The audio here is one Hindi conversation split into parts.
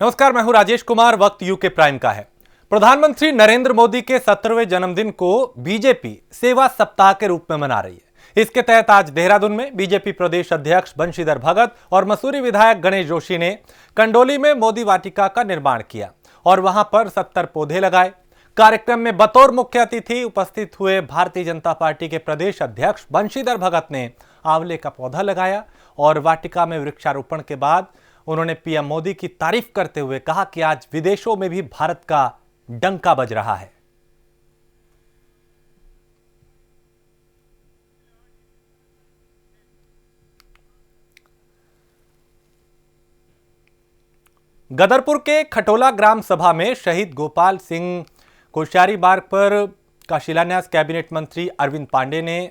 नमस्कार, मैं हूं राजेश कुमार। वक्त यूके प्राइम का है। प्रधानमंत्री नरेंद्र मोदी के 17वें जन्मदिन को बीजेपी सेवा सप्ताह के रूप में मना रही है। इसके तहत आज देहरादून में बीजेपी प्रदेश अध्यक्ष बंशीधर भगत और मसूरी विधायक गणेश जोशी ने कंडोली में मोदी वाटिका का निर्माण किया और वहां पर 70 पौधे लगाए। कार्यक्रम में बतौर मुख्य अतिथि उपस्थित हुए भारतीय जनता पार्टी के प्रदेश अध्यक्ष बंशीधर भगत ने आंवले का पौधा लगाया और वाटिका में वृक्षारोपण के बाद उन्होंने पीएम मोदी की तारीफ करते हुए कहा कि आज विदेशों में भी भारत का डंका बज रहा है। गदरपुर के खटोला ग्राम सभा में शहीद गोपाल सिंह कोश्यारी मार्ग पर का शिलान्यास कैबिनेट मंत्री अरविंद पांडे ने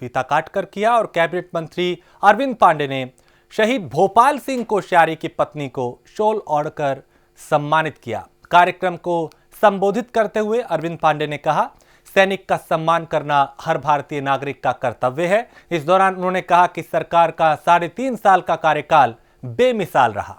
फीता काटकर किया और कैबिनेट मंत्री अरविंद पांडे ने शहीद भोपाल सिंह कोश्यारी की पत्नी को शॉल ओढ़कर सम्मानित किया। कार्यक्रम को संबोधित करते हुए अरविंद पांडे ने कहा, सैनिक का सम्मान करना हर भारतीय नागरिक का कर्तव्य है। इस दौरान उन्होंने कहा कि सरकार का 3.5 साल का कार्यकाल बेमिसाल रहा।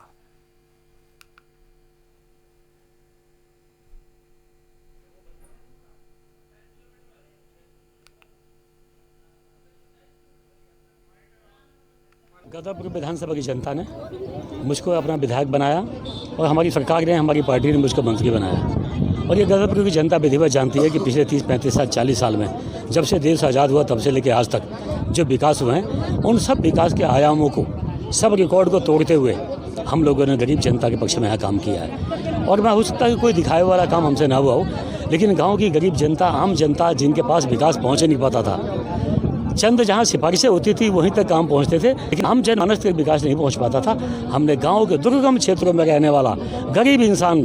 गदरपुर विधानसभा की जनता ने मुझको अपना विधायक बनाया और हमारी सरकार ने, हमारी पार्टी ने मुझको मंत्री बनाया। और ये गदरपुर की जनता विधिवत जानती है कि पिछले 30-35 साल 40 साल में जब से देश आज़ाद हुआ तब से लेकर आज तक जो विकास हुए हैं, उन सब विकास के आयामों को, सब रिकॉर्ड को तोड़ते हुए हम लोगों ने गरीब जनता के पक्ष में यहाँ काम किया है। और मैं हो सकता है कि कोई दिखाए वाला काम हमसे ना हुआ हो, लेकिन गाँव की गरीब जनता, आम जनता जिनके पास विकास पहुँच नहीं पाता था, चंद जहाँ सिफारिशें होती थी वहीं तक काम पहुँचते थे, लेकिन आम जनमानस तक विकास नहीं पहुँच पाता था। हमने गांव के दुर्गम क्षेत्रों में रहने वाला गरीब इंसान,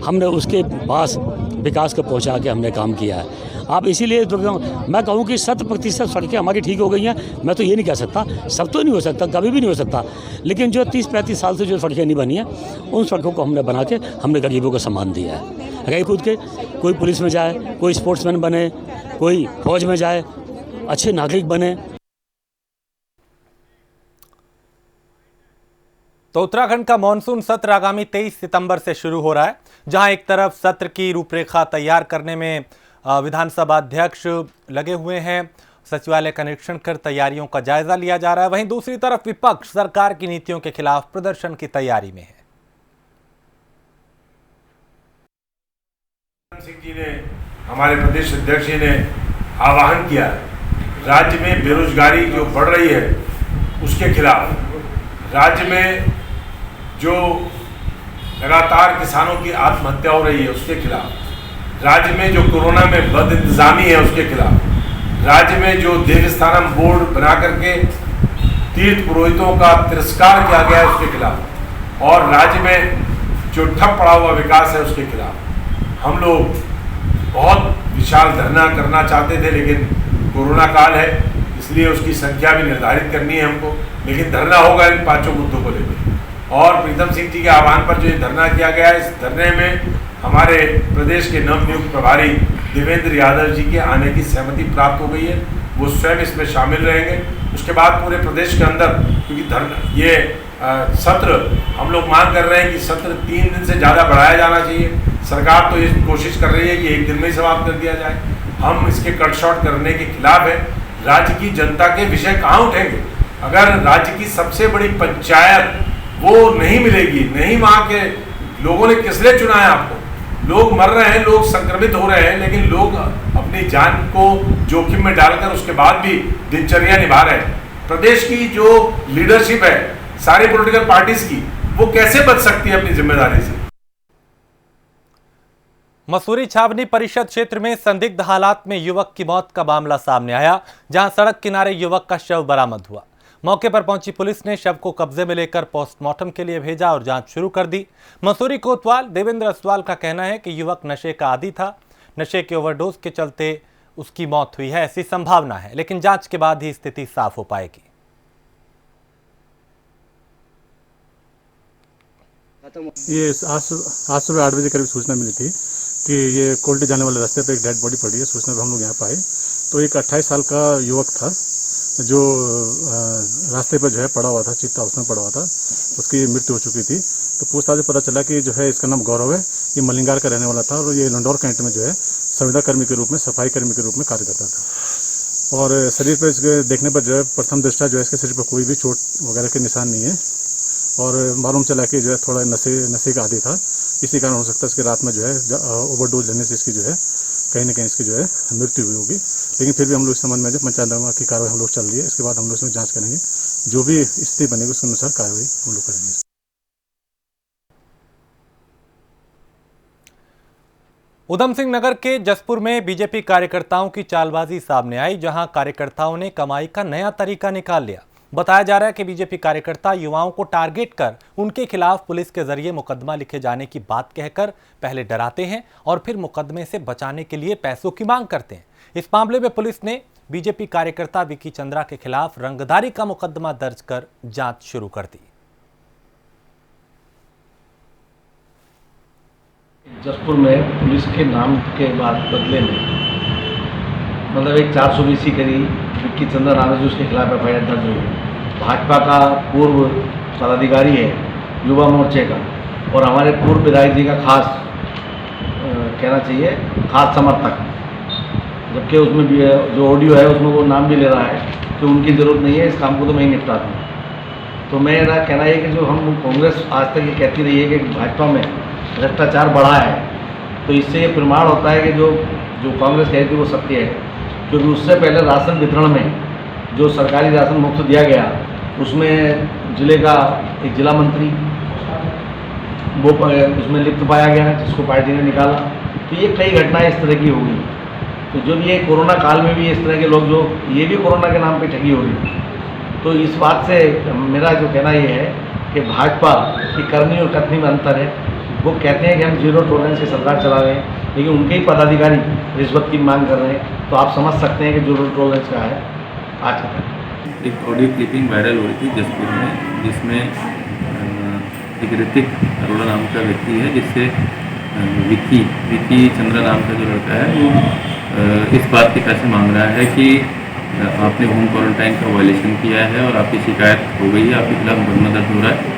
हमने उसके पास विकास को पहुँचा के हमने काम किया है। आप इसीलिए दुर्गम, मैं कहूँ कि 100% सड़कें हमारी ठीक हो गई हैं। मैं तो ये नहीं कह सकता, सब तो नहीं हो सकता, कभी भी नहीं हो सकता, लेकिन जो 30-35 साल से जो सड़कें नहीं बनी हैं, उन सड़कों को हमने बना के हमने गरीबों को सम्मान दिया है। रही खुद के, कोई पुलिस में जाए, कोई स्पोर्ट्समैन बने, कोई फौज में जाए, अच्छे नागरिक बने। तो उत्तराखंड का मानसून सत्र आगामी 23 सितंबर से शुरू हो रहा है, जहां एक तरफ सत्र की रूपरेखा तैयार करने में विधानसभा अध्यक्ष लगे हुए हैं, सचिवालय का निरीक्षण कर तैयारियों का जायजा लिया जा रहा है, वहीं दूसरी तरफ विपक्ष सरकार की नीतियों के खिलाफ प्रदर्शन की तैयारी में है। सिंह जी ने, हमारे प्रदेश अध्यक्ष जी ने आह्वान किया, राज्य में बेरोजगारी जो बढ़ रही है उसके खिलाफ, राज्य में जो लगातार किसानों की आत्महत्या हो रही है उसके खिलाफ, राज्य में जो कोरोना में बद इंतजामी है उसके खिलाफ, राज्य में जो देवस्थानम बोर्ड बना करके तीर्थ पुरोहितों का तिरस्कार किया गया है उसके खिलाफ, और राज्य में जो ठप पड़ा हुआ विकास है उसके खिलाफ हम लोग बहुत विशाल धरना करना चाहते थे, लेकिन कोरोना काल है इसलिए उसकी संख्या भी निर्धारित करनी है हमको, लेकिन धरना होगा इन 5 मुद्दों को लेकर। और प्रीतम सिंह जी के आह्वान पर जो ये धरना किया गया है, इस धरने में हमारे प्रदेश के नवनियुक्त प्रभारी देवेंद्र यादव जी के आने की सहमति प्राप्त हो गई है, वो स्वयं इसमें शामिल रहेंगे। उसके बाद पूरे प्रदेश के अंदर, क्योंकि धरना ये सत्र हम लोग मांग कर रहे हैं कि सत्र 3 दिन से ज़्यादा बढ़ाया जाना चाहिए। सरकार तो ये कोशिश कर रही है कि 1 दिन में ही समाप्त कर दिया जाए। हम इसके कट शॉर्ट करने के खिलाफ है। राज्य की जनता के विषय कहाँ उठेंगे? अगर राज्य की सबसे बड़ी पंचायत वो नहीं मिलेगी, नहीं, वहाँ के लोगों ने किस लिए चुना है आपको? लोग मर रहे हैं, लोग संक्रमित हो रहे हैं, लेकिन लोग अपनी जान को जोखिम में डालकर उसके बाद भी दिनचर्या निभा रहे हैं। प्रदेश की जो लीडरशिप है सारी पॉलिटिकल पार्टीज की, वो कैसे बच सकती है अपनी जिम्मेदारी से? मसूरी छावनी परिषद क्षेत्र में संदिग्ध हालात में युवक की मौत का मामला सामने आया, जहां सड़क किनारे युवक का शव बरामद हुआ। मौके पर पहुंची पुलिस ने शव को कब्जे में लेकर पोस्टमार्टम के लिए भेजा और जांच शुरू कर दी। मसूरी कोतवाल देवेंद्र असवाल का कहना है कि युवक नशे का आदी था, नशे के ओवरडोज के चलते उसकी मौत हुई है, ऐसी संभावना है, लेकिन जांच के बाद ही स्थिति साफ हो पाएगी। ये आज सुबह 8 बजे करीब सूचना मिली थी कि ये कोल्टे जाने वाले रास्ते पर एक डेड बॉडी पड़ी है। सूचना पर हम लोग यहाँ पे आए तो एक 28 साल का युवक था जो रास्ते पर जो है पड़ा हुआ था, चित्ता उसमें पड़ा हुआ था, उसकी मृत्यु हो चुकी थी। तो पूछताछ में पता चला कि जो है इसका नाम गौरव है, ये मलिंगार का रहने वाला था और ये लंडौर कैंट में जो है संविदा कर्मी के रूप में, सफाई कर्मी के रूप में कार्य करता था। और शरीर पर इसके देखने पर जो है प्रथम दृष्टया जो है इसके शरीर पर कोई भी चोट वगैरह के निशान नहीं है और मालूम चला कि जो है थोड़ा नशे का आदी था। इसी कारण हो सकता है इसकी रात में जो है ओवरडोज लेने से इसकी जो है कहीं ना कहीं इसकी जो है मृत्यु हुई होगी। लेकिन फिर भी हम लोग इस संबंध में जो पंचायत की कार्रवाई हम लोग चल रही है, इसके बाद हम लोग इसमें जांच करेंगे, जो भी स्थिति बनेगी उसके अनुसार कार्रवाई हम लोग करेंगे। उधम सिंह नगर के जसपुर में बीजेपी कार्यकर्ताओं की चालबाजी सामने आई, जहां कार्यकर्ताओं ने कमाई का नया तरीका निकाल लिया। बताया जा रहा है कि बीजेपी कार्यकर्ता युवाओं को टारगेट कर उनके खिलाफ पुलिस के जरिए मुकदमा लिखे जाने की बात कहकर पहले डराते हैं और फिर मुकदमे से बचाने के लिए पैसों की मांग करते हैं। इस मामले में पुलिस ने बीजेपी कार्यकर्ता विकी चंद्रा के खिलाफ रंगदारी का मुकदमा दर्ज कर जांच शुरू कर दी। जसपुर में पुलिस के नाम के बाद बदले में मतलब एक 420 करी विक्की चंद्रा नाम है जो उसके खिलाफ एफआईआर दर्ज हुई। भाजपा का पूर्व पदाधिकारी है युवा मोर्चे का और हमारे पूर्व विधायक जी का खास कहना चाहिए खास समर्थक, जबकि उसमें भी जो ऑडियो है उसमें वो नाम भी ले रहा है कि उनकी ज़रूरत नहीं है, इस काम को तो मैं ही निपटा दूँ। तो मेरा कहना है कि जो हम कांग्रेस आज तक ये कहती रही है कि भाजपा में भ्रष्टाचार बढ़ा है, तो इससे ये प्रमाण होता है कि जो कांग्रेस कहती है वो सत्य है। क्योंकि उससे पहले राशन वितरण में जो सरकारी राशन मुफ्त दिया गया उसमें जिले का एक जिला मंत्री वो उसमें लिप्त पाया गया, जिसको पार्टी ने निकाला। तो ये कई घटनाएं इस तरह की हो गई। तो जब ये कोरोना काल में भी इस तरह के लोग जो ये भी कोरोना के नाम पे ठगी हो रही, तो इस बात से मेरा जो कहना ये है कि भाजपा की करनी और कथनी में अंतर है। वो कहते हैं कि हम जीरो टॉलरेंस की सरकार चला रहे हैं, लेकिन उनके ही पदाधिकारी रिश्वत की मांग कर रहे हैं। तो आप समझ सकते हैं कि जीरो टॉलरेंस का है आज का। एक ऑडियो क्लिपिंग वायरल हो रही थी जसपुर में, जिसमें एक ऋतिक अरोड़ा नाम का व्यक्ति है, जिससे विक्की चंद्रा नाम का जो लड़का है वो इस बात के पैसे मांग रहा है कि आपने होम क्वारंटाइन का वायलेशन किया है और आपकी शिकायत हो गई है, आपके खिलाफ मुकदमा दर्ज हो रहा है।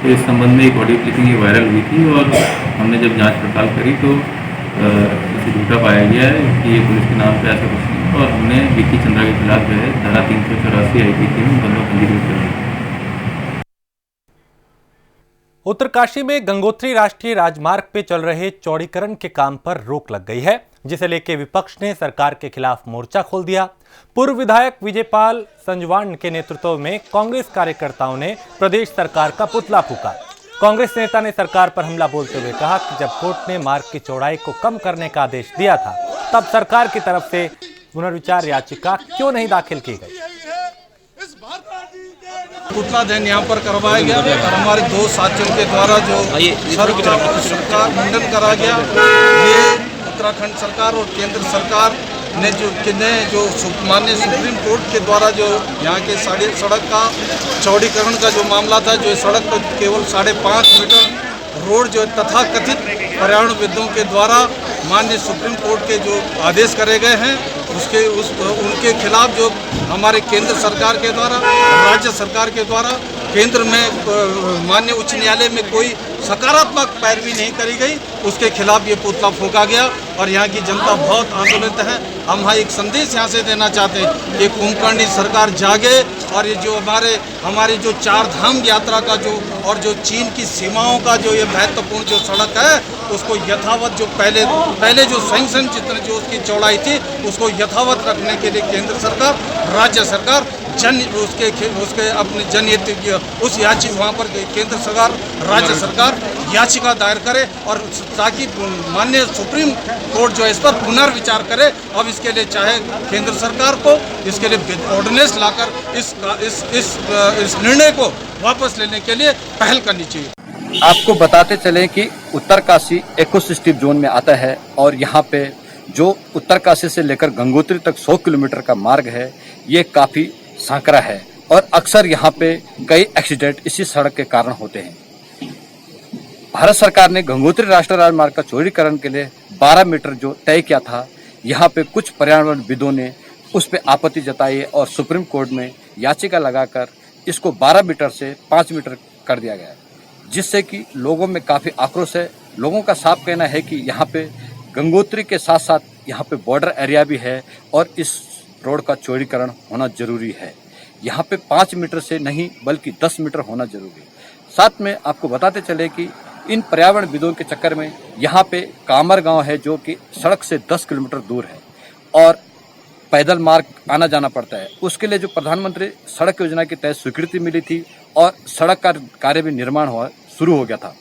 तो इस संबंध में एक ऑडियो क्लिपिंग ये वायरल हुई थी और हमने जब जांच पड़ताल करी तो इसे झूठा पाया गया है कि ये पुलिस के नाम पे ऐसा कुछ नहीं, और हमने विक्की चंद्रा के खिलाफ जो है धारा 384 IPC में मुकदमा पंजीकृत कर दिया। उत्तरकाशी में गंगोत्री राष्ट्रीय राजमार्ग पे चल रहे चौड़ीकरण के काम पर रोक लग गई है, जिसे लेकर विपक्ष ने सरकार के खिलाफ मोर्चा खोल दिया। पूर्व विधायक विजयपाल संजवान के नेतृत्व में कांग्रेस कार्यकर्ताओं ने प्रदेश सरकार का पुतला फूंका। कांग्रेस नेता ने सरकार पर हमला बोलते हुए कहा कि जब कोर्ट ने मार्ग की चौड़ाई को कम करने का आदेश दिया था, तब सरकार की तरफ से पुनर्विचार याचिका क्यों नहीं दाखिल की गई। पुतला दहन यहाँ पर करवाया गया और हमारे दो साथियों के द्वारा जो सरकार खंडन करा गया। ये उत्तराखंड सरकार और केंद्र सरकार ने जो माननीय सुप्रीम कोर्ट के द्वारा जो यहाँ के सड़क का चौड़ीकरण का जो मामला था, जो सड़क पर केवल 5.5 मीटर रोड जो तथाकथित पर्यावरणविदों के द्वारा माननीय सुप्रीम कोर्ट के जो आदेश करे गए हैं उनके खिलाफ जो हमारे केंद्र सरकार के द्वारा, राज्य सरकार के द्वारा केंद्र में माननीय उच्च न्यायालय में कोई सकारात्मक पैरवी नहीं करी गई, उसके खिलाफ ये पुतला फूंका गया और यहाँ की जनता बहुत आंदोलित है। हम यहाँ एक संदेश यहाँ से देना चाहते हैं कि कुंभकर्णी सरकार जागे और ये जो हमारी जो 4 धाम यात्रा का जो और जो चीन की सीमाओं का जो ये महत्वपूर्ण जो सड़क है उसको यथावत जो पहले जो सैंक्शन जितने जो उसकी चौड़ाई थी उसको यथावत रखने के लिए केंद्र सरकार, राज्य सरकार उसके अपने जनहित उस याचिका वहाँ पर केंद्र सरकार, राज्य सरकार याचिका दायर करे और ताकि माननीय सुप्रीम कोर्ट जो है इस पर पुनर्विचार करे। अब इसके लिए चाहे केंद्र सरकार को इसके लिए ऑर्डिनेंस लाकर इस निर्णय को वापस लेने के लिए पहल करनी चाहिए। आपको बताते चलें कि उत्तरकाशी इकोसिस्टम जोन में आता है और यहाँ पे जो उत्तरकाशी से लेकर गंगोत्री तक 100 किलोमीटर का मार्ग है, ये काफी सांकरा है और अक्सर यहाँ पे कई एक्सीडेंट इसी सड़क के कारण होते हैं। भारत सरकार ने गंगोत्री राष्ट्रीय राजमार्ग का चौड़ीकरण के लिए 12 मीटर जो तय किया था, यहाँ पे कुछ पर्यावरणविदों ने उस पर आपत्ति जताई और सुप्रीम कोर्ट में याचिका लगाकर इसको 12 मीटर से 5 मीटर कर दिया गया, जिससे कि लोगों में काफ़ी आक्रोश है। लोगों का साफ कहना है कि यहाँ पे गंगोत्री के साथ साथ यहाँ पे बॉर्डर एरिया भी है और इस रोड का चौड़ीकरण होना जरूरी है। यहाँ पे 5 मीटर से नहीं बल्कि 10 मीटर होना जरूरी है। साथ में आपको बताते चले कि इन पर्यावरणविदों के चक्कर में यहाँ पे कामर गांव है जो कि सड़क से 10 किलोमीटर दूर है और पैदल मार्ग आना जाना पड़ता है। उसके लिए जो प्रधानमंत्री सड़क योजना के तहत स्वीकृति मिली थी और सड़क का कार्य भी निर्माण शुरू हो गया था,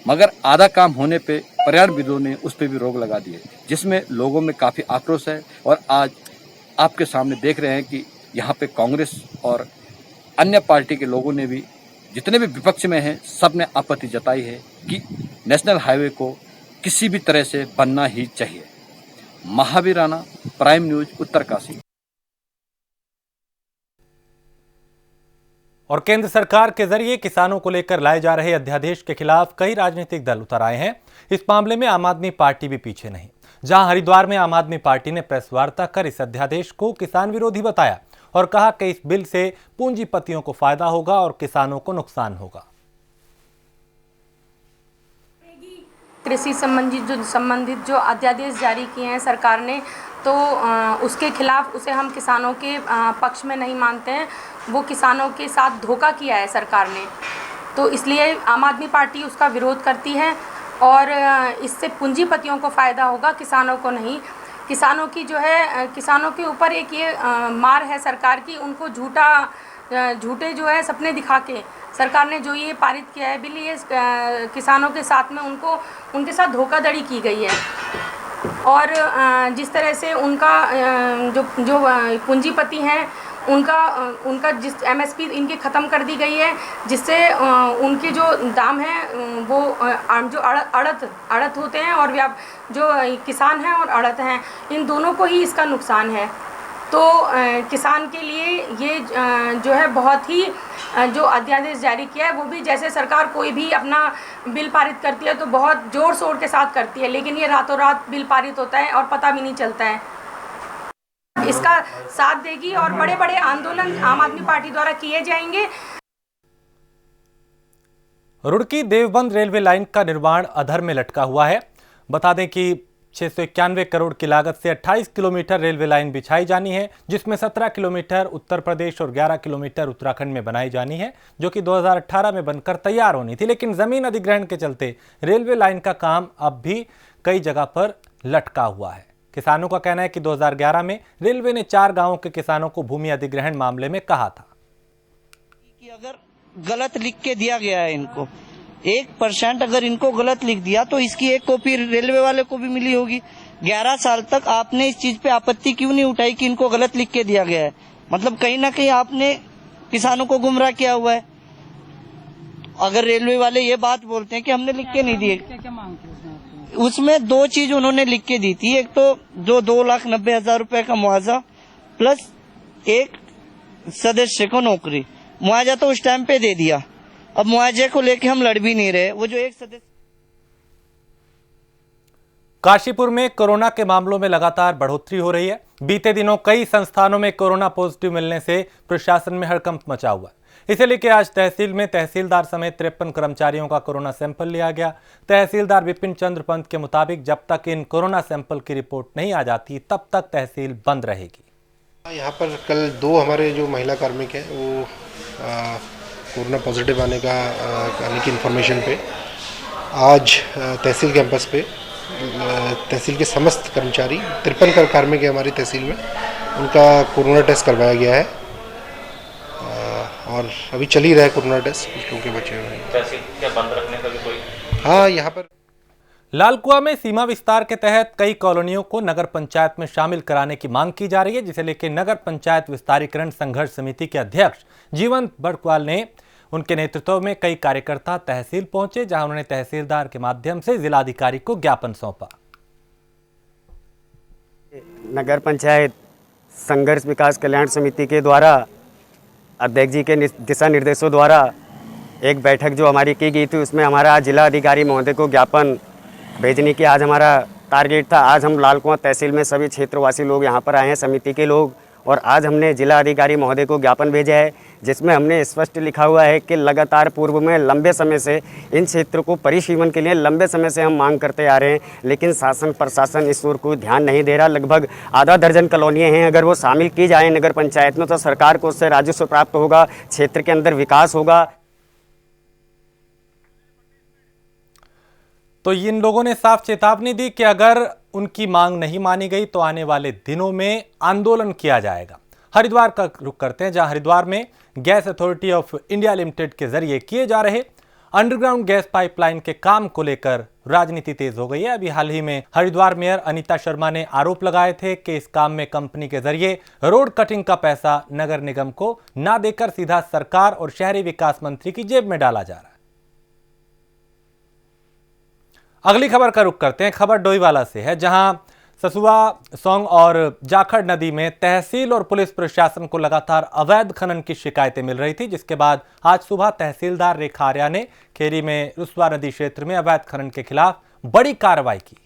मगर आधा काम होने पे पर्यावरणविदों ने उस पर भी रोक लगा दी है, जिसमें लोगों में काफ़ी आक्रोश है। और आज आपके सामने देख रहे हैं कि यहाँ पे कांग्रेस और अन्य पार्टी के लोगों ने भी, जितने भी विपक्ष में हैं, सब ने आपत्ति जताई है कि नेशनल हाईवे को किसी भी तरह से बनना ही चाहिए। Mahavir Rana, prime news, Uttarkashi. और केंद्र सरकार के जरिए किसानों को लेकर लाए जा रहे अध्यादेश के खिलाफ कई राजनीतिक दल उतर आए हैं। इस मामले में आम आदमी पार्टी भी पीछे नहीं। जहां हरिद्वार में आम आदमी पार्टी ने प्रेस वार्ता कर इस अध्यादेश को किसान विरोधी बताया और कहा कि इस बिल से पूंजीपतियों को फायदा होगा और किसानों को नुकसान होगा। कृषि संबंधित जो अध्यादेश जारी किए हैं सरकार ने, तो उसके खिलाफ उसे हम किसानों के पक्ष में नहीं मानते हैं। वो किसानों के साथ धोखा किया है सरकार ने, तो इसलिए आम आदमी पार्टी उसका विरोध करती है और इससे पूंजीपतियों को फ़ायदा होगा, किसानों को नहीं। किसानों की जो है, किसानों के ऊपर एक ये मार है सरकार की, उनको झूठे जो है सपने दिखा के सरकार ने जो ये पारित किया है बिल, ये किसानों के साथ में उनके साथ धोखाधड़ी की गई है। और जिस तरह से उनका जो पूंजीपति हैं उनका जिस MSP इनकी ख़त्म कर दी गई है, जिससे उनके जो दाम हैं वो जो अड़त होते हैं और जो किसान हैं और अड़त हैं, इन दोनों को ही इसका नुकसान है। तो किसान के लिए ये जो है बहुत ही जो अध्यादेश जारी किया है, वो भी जैसे सरकार कोई भी अपना बिल पारित करती है तो बहुत ज़ोर शोर के साथ करती है, लेकिन ये रातों रात बिल पारित होता है और पता भी नहीं चलता है। इसका साथ देगी और बड़े बड़े आंदोलन आम आदमी पार्टी द्वारा किए जाएंगे। रुड़की देवबंद रेलवे लाइन का निर्माण अधर में लटका हुआ है। बता दें कि 691 करोड़ की लागत से 28 किलोमीटर रेलवे लाइन बिछाई जानी है, जिसमें 17 किलोमीटर उत्तर प्रदेश और 11 किलोमीटर उत्तराखंड में बनाई जानी है, जो कि 2018 में बनकर तैयार होनी थी। लेकिन जमीन अधिग्रहण के चलते रेलवे लाइन का काम अब भी कई जगह पर लटका हुआ है। किसानों का कहना है कि 2011 में रेलवे ने 4 गांवों के किसानों को भूमि अधिग्रहण मामले में कहा था कि अगर गलत लिख के दिया गया है, इनको 1% अगर इनको गलत लिख दिया तो इसकी एक कॉपी रेलवे वाले को भी मिली होगी। 11 साल तक आपने इस चीज पे आपत्ति क्यों नहीं उठाई कि इनको गलत लिख के दिया गया है? मतलब कहीं ना कहीं आपने किसानों को गुमराह किया हुआ है। अगर रेलवे वाले ये बात बोलते हैं कि हमने लिख के नहीं दिए, उसमें 2 चीज उन्होंने लिख के दी थी। एक तो जो 2,90,000 रुपए का मुआवजा प्लस एक सदस्य को नौकरी। मुआवजा तो उस टाइम पे दे दिया, अब मुआवजे को लेके हम लड़ भी नहीं रहे। वो जो एक सदस्य। काशीपुर में कोरोना के मामलों में लगातार बढ़ोतरी हो रही है। बीते दिनों कई संस्थानों में कोरोना पॉजिटिव मिलने से प्रशासन में हड़कंप मचा हुआ है। इसे लेकर आज तहसील में तहसीलदार समेत 53 कर्मचारियों का कोरोना सैंपल लिया गया। तहसीलदार विपिन चंद्र पंत के मुताबिक जब तक इन कोरोना सैंपल की रिपोर्ट नहीं आ जाती तब तक तहसील बंद रहेगी। यहाँ पर कल 2 हमारे जो महिला कार्मिक हैं वो कोरोना पॉजिटिव आने की इन्फॉर्मेशन पे आज तहसील कैंपस पे तहसील के समस्त कर्मचारी 53 कार्मिक है हमारी तहसील में, उनका कोरोना टेस्ट करवाया गया है और अभी चल ही रहा है कोरोना टेस्ट। कुछ लोगों के बचे हुए हैं। तहसील क्या बंद रखने का भी कोई? हाँ, यहाँ पर लालकुआ में सीमा विस्तार के तहत कई कॉलोनियों को नगर पंचायत में शामिल कराने की मांग की जा रही है, जिसे लेकर नगर पंचायत विस्तारीकरण संघर्ष समिति के अध्यक्ष जीवंत बड़कवाल ने उनके नेतृत्व में कई कार्यकर्ता तहसील पहुंचे, जहां उन्होंने तहसीलदार के माध्यम से जिलाधिकारी को ज्ञापन सौंपा। नगर पंचायत संघर्ष विकास कल्याण समिति के द्वारा अध्यक्ष जी के दिशा निर्देशों द्वारा एक बैठक जो हमारी की गई थी, उसमें हमारा जिला अधिकारी महोदय को ज्ञापन भेजने की आज हमारा टारगेट था। आज हम लालकुआं तहसील में सभी क्षेत्रवासी लोग यहाँ पर आए हैं, समिति के लोग, और आज हमने जिला अधिकारी महोदय को ज्ञापन भेजा है जिसमें हमने स्पष्ट लिखा हुआ है कि लगातार पूर्व में लंबे समय से इन क्षेत्रों को परिसीमन के लिए लंबे समय से हम मांग करते आ रहे हैं, लेकिन शासन प्रशासन इस ओर को ध्यान नहीं दे रहा। लगभग आधा दर्जन कॉलोनियाँ हैं, अगर वो शामिल की जाए नगर पंचायत में तो सरकार को उससे राजस्व प्राप्त होगा, क्षेत्र के अंदर विकास होगा। तो इन लोगों ने साफ चेतावनी दी कि अगर उनकी मांग नहीं मानी गई तो आने वाले दिनों में आंदोलन किया जाएगा। हरिद्वार का रुख करते हैं, जहां हरिद्वार में gas authority of India limited के जरिए किए जा रहे अंडरग्राउंड गैस पाइपलाइन के काम को लेकर राजनीति तेज हो गई है। अभी हाल ही में हरिद्वार मेयर अनीता शर्मा ने आरोप लगाए थे कि इस काम में कंपनी के जरिए रोड कटिंग का पैसा नगर निगम को ना देकर सीधा सरकार और शहरी विकास मंत्री की जेब में डाला जा रहा है। अगली खबर का रुख करते हैं, खबर डोईवाला से है, जहां ससुआ सोंग और जाखड़ नदी में तहसील और पुलिस प्रशासन को लगातार अवैध खनन की शिकायतें मिल रही थी, जिसके बाद आज सुबह तहसीलदार रेखा आर्या ने खेरी में रुस्वा नदी क्षेत्र में अवैध खनन के खिलाफ बड़ी कार्रवाई की।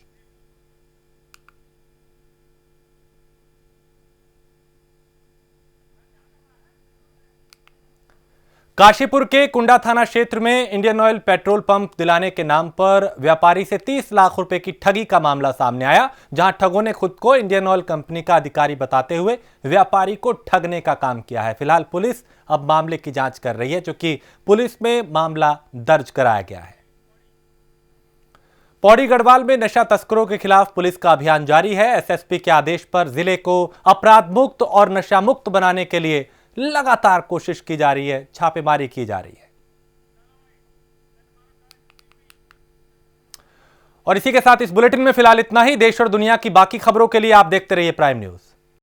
काशीपुर के कुंडा थाना क्षेत्र में इंडियन ऑयल पेट्रोल पंप दिलाने के नाम पर व्यापारी से 30 लाख रुपए की ठगी का मामला सामने आया, जहां ठगों ने खुद को इंडियन ऑयल कंपनी का अधिकारी बताते हुए व्यापारी को ठगने का काम किया है। फिलहाल पुलिस अब मामले की जांच कर रही है, क्योंकि पुलिस में मामला दर्ज कराया गया है। पौड़ी गढ़वाल में नशा तस्करों के खिलाफ पुलिस का अभियान जारी है। एसएसपी के आदेश पर जिले को अपराध मुक्त और नशा मुक्त बनाने के लिए लगातार कोशिश की जा रही है, छापेमारी की जा रही है। और इसी के साथ इस बुलेटिन में फिलहाल इतना ही। देश और दुनिया की बाकी खबरों के लिए आप देखते रहिए प्राइम न्यूज।